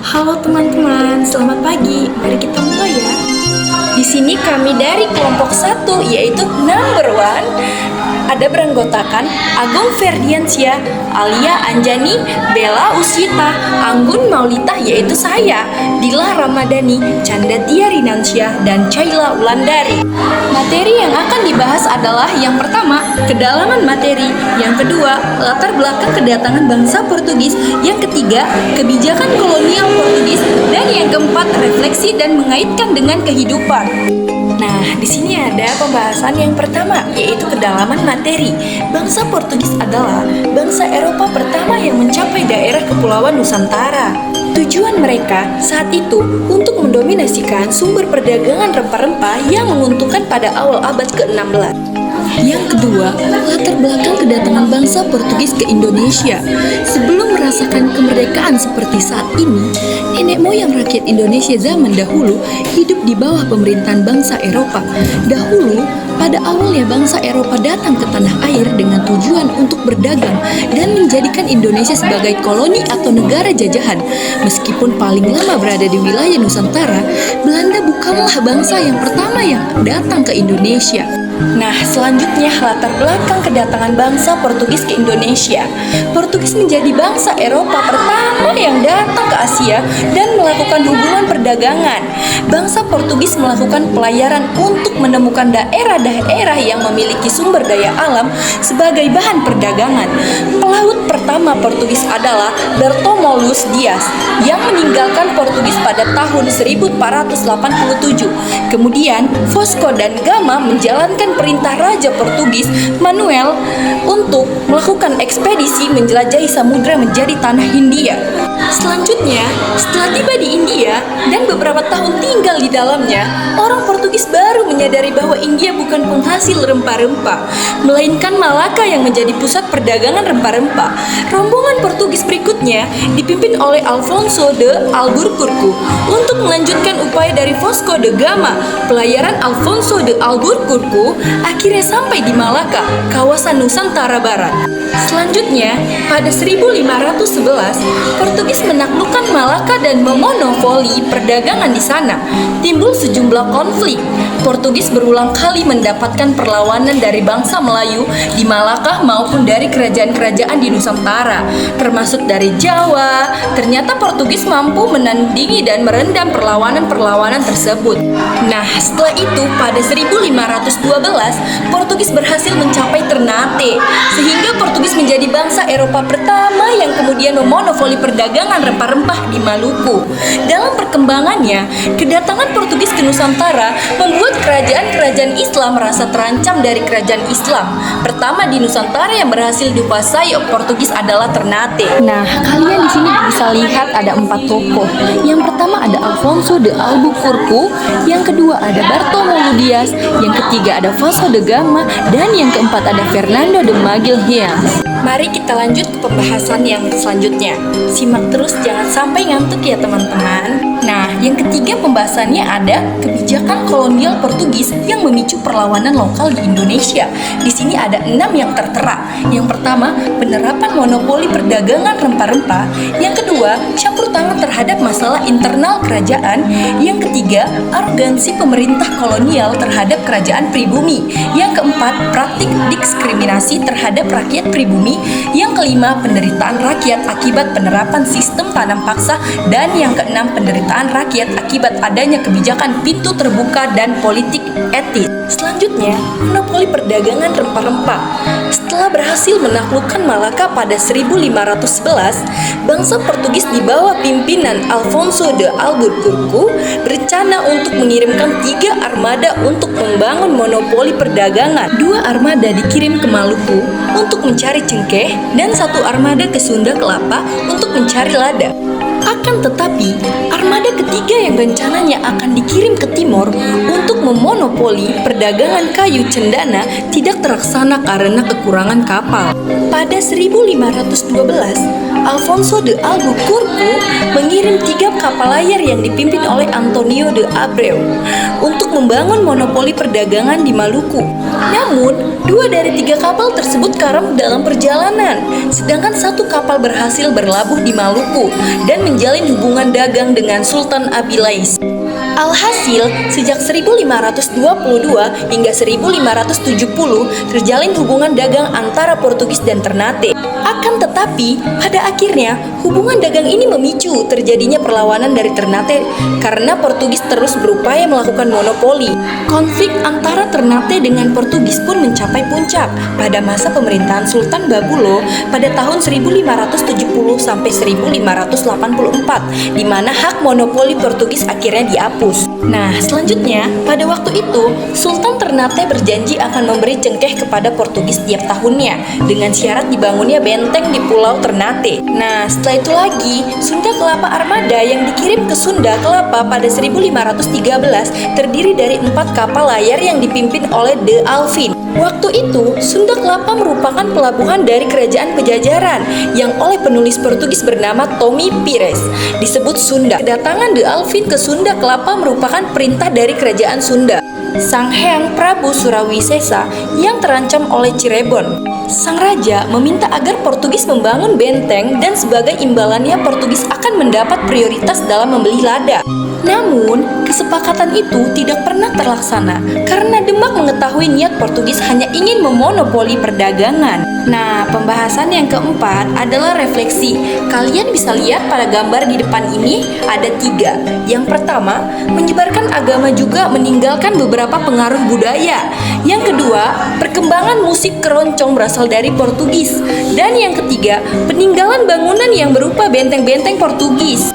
Halo teman-teman, selamat pagi. Mari kita mulai ya. Di sini kami dari kelompok 1 yaitu number 1 ada beranggotakan Agung Ferdiansyah, Alia Anjani, Bella Usita, Anggun Maulita yaitu saya, Dila Ramadhani, Canda Tia Rinansyah, dan Caila Wulandari. Materi yang akan dibahas adalah yang pertama, kedalaman materi, yang kedua, latar belakang kedatangan bangsa Portugis, yang ketiga, kebijakan kolonial Portugis, dan yang keempat, refleksi dan mengaitkan dengan kehidupan. Nah, di sini ada pembahasan yang pertama, yaitu kedalaman materi. Bangsa Portugis adalah bangsa Eropa pertama yang mencapai daerah Kepulauan Nusantara. Tujuan mereka saat itu untuk mendominasikan sumber perdagangan rempah-rempah yang menguntungkan pada awal abad ke-16. Yang kedua, latar belakang kedatangan bangsa Portugis ke Indonesia. Sebelum merasakan kemerdekaan seperti saat ini, nenek moyang rakyat Indonesia zaman dahulu hidup di bawah pemerintahan bangsa Eropa. Dahulu, pada awalnya bangsa Eropa datang ke tanah air dengan tujuan untuk berdagang dan menjadikan Indonesia sebagai koloni atau negara jajahan. Meskipun paling lama berada di wilayah Nusantara, Belanda bukanlah bangsa yang pertama yang datang ke Indonesia. Nah, selanjutnya latar belakang kedatangan bangsa Portugis ke Indonesia. Portugis menjadi bangsa Eropa pertama yang datang ke Asia dan melakukan hubungan perdagangan. Bangsa Portugis melakukan pelayaran untuk menemukan daerah-daerah yang memiliki sumber daya alam sebagai bahan perdagangan. Pelaut pertama Portugis adalah Bartolomeu Dias yang meninggalkan Portugis pada tahun 1487. Kemudian Vasco da Gama menjalankan perintah Raja Portugis Manuel untuk melakukan ekspedisi menjelajahi samudra menjadi tanah Hindia. Selanjutnya, setelah tiba di India dan beberapa tahun tinggal di dalamnya, orang Portugis baru menyadari bahwa India bukan penghasil rempah-rempah, melainkan Malaka yang menjadi pusat perdagangan rempah-rempah. Rombongan Portugis berikutnya dipimpin oleh Alfonso de Albuquerque untuk melanjutkan upaya dari Vasco da Gama. Pelayaran Alfonso de Albuquerque akhirnya sampai di Malaka, kawasan Nusantara Barat. Selanjutnya, pada 1511, Portugis menaklukkan Malaka dan memonopoli perdagangan di sana. Timbul sejumlah konflik. Portugis berulang kali mendapatkan perlawanan dari bangsa Melayu di Malaka maupun dari kerajaan-kerajaan di Nusantara, termasuk dari Jawa. Ternyata Portugis mampu menandingi dan merendam perlawanan-perlawanan tersebut. Nah, setelah itu pada 1512, Portugis berhasil mencapai Ternate, sehingga Portugis menjadi bangsa Eropa pertama yang kemudian memonopoli perdagangan rempah-rempah di Maluku. Dalam perkembangannya, kedatangan Portugis ke Nusantara membuat kerajaan-kerajaan Islam merasa terancam dari kerajaan Islam. Pertama di Nusantara yang berhasil dikuasai Portugis adalah Ternate. Nah, kalian di sini bisa lihat ada 4 tokoh. Yang pertama ada Alfonso de Albuquerque, yang kedua ada Bartolomeu Dias, yang ketiga ada Vasco da Gama, dan yang keempat ada Fernando de Magalhães. Mari kita lanjut ke pembahasan yang selanjutnya. Simak terus, jangan sampai ngantuk ya teman-teman. Nah, yang ketiga pembahasannya ada kebijakan kolonial Portugis yang memicu perlawanan lokal di Indonesia. Di sini ada 6 yang tertera. Yang pertama, penerapan monopoli perdagangan rempah-rempah. Yang kedua, campur tangan terhadap masalah internal kerajaan. Yang ketiga, arogansi pemerintah kolonial terhadap kerajaan pribumi. Yang keempat, praktik diskriminasi terhadap rakyat pribumi. Yang kelima, penderitaan rakyat akibat penerapan sistem tanam paksa. Dan yang keenam, penderitaan rakyat akibat adanya kebijakan pintu terbuka dan politik etis. Selanjutnya, monopoli perdagangan rempah-rempah. Setelah berhasil menaklukkan Malaka pada 1511, bangsa Portugis di bawah pimpinan Alfonso de Albuquerque berencana untuk mengirimkan 3 armada untuk membangun monopoli perdagangan. 2 armada dikirim ke Maluku untuk mencari cengkeh dan 1 armada ke Sunda Kelapa untuk mencari lada. Akan tetapi, armada ketiga yang rencananya akan dikirim ke timur untuk memonopoli perdagangan kayu cendana tidak terlaksana karena kekurangan kapal. Pada 1512, Alfonso de Albuquerque mengirim 3 kapal layar yang dipimpin oleh Antonio de Abreu untuk membangun monopoli perdagangan di Maluku. Namun, 2 dari 3 kapal tersebut karam dalam perjalanan, sedangkan 1 kapal berhasil berlabuh di Maluku dan menjalin hubungan dagang dengan Sultan Abilais. Alhasil, sejak 1522 hingga 1570 terjalin hubungan dagang antara Portugis dan Ternate. Akan tetapi, pada akhirnya hubungan dagang ini memicu terjadinya perlawanan dari Ternate karena Portugis terus berupaya melakukan monopoli. Konflik antara Ternate dengan Portugis pun mencapai puncak pada masa pemerintahan Sultan Babulo pada tahun 1570 sampai 1584, di mana hak monopoli Portugis akhirnya dihapus. Nah, selanjutnya, pada waktu itu, Sultan Ternate berjanji akan memberi cengkeh kepada Portugis tiap tahunnya dengan syarat dibangunnya benteng di Pulau Ternate. Nah, setelah itu lagi, Sunda Kelapa Armada yang dikirim ke Sunda Kelapa pada 1513 terdiri dari 4 kapal layar yang dipimpin oleh De Alvin. Waktu itu, Sunda Kelapa merupakan pelabuhan dari kerajaan Pejajaran yang oleh penulis Portugis bernama Tommy Pires disebut Sunda. Kedatangan De Alvin ke Sunda Kelapa merupakan perintah dari kerajaan Sunda. Sang Hyang Prabu Surawisesa yang terancam oleh Cirebon. Sang raja meminta agar Portugis membangun benteng dan sebagai imbalannya Portugis akan mendapat prioritas dalam membeli lada. Namun, kesepakatan itu tidak pernah terlaksana karena Demak mengetahui niat Portugis hanya ingin memonopoli perdagangan. Nah, pembahasan yang keempat adalah refleksi. Kalian bisa lihat pada gambar di depan ini ada 3. Yang pertama, menyebarkan agama juga meninggalkan beberapa pengaruh budaya. Yang kedua, perkembangan musik keroncong berasal dari Portugis. Dan yang ketiga, peninggalan bangunan yang berupa benteng-benteng Portugis.